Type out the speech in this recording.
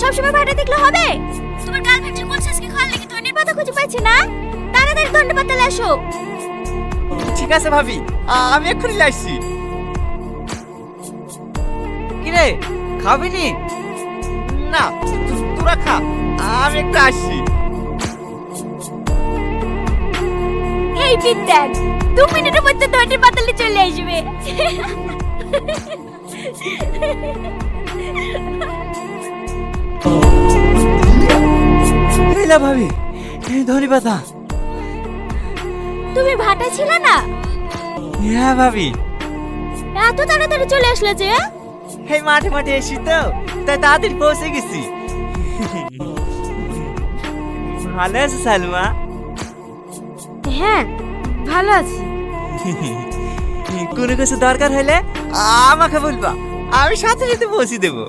সবসময় ভাটা দেখলে হবে? তোমার গার্লফ্রেন্ডের কোন শেষকে খাল নাকি ধনের পাতা খুঁজে পাচ্ছে না? তাড়াতাড়ি ধনের পাতা এসো। ঠিক আছে ভাবি, আমি এক্ষুনি আসছি। কিরে খাবি নি? না, তোরা খা, আমি একটু আসছি। এই বিদ্যান 2 মিনিটের মধ্যে ধনের পাতালে চলে আসবে। এলা ভাবি, ধনী পাতা। তুমি ভাটা ছিল না? হ্যাঁ ভাবি, এত তাড়াতাড়ি চলে আসলে যে? এই মাঠে মাঠে এসি তো, তাই তাড়াতাড়ি পৌঁছে গেছি। ভালো আছো সালমা? হ্যাঁ ভালো আছি। কোনো কিছু দরকার হলে আমাকে বলবা, আমি সাথে সাথে পৌঁছে দেবো।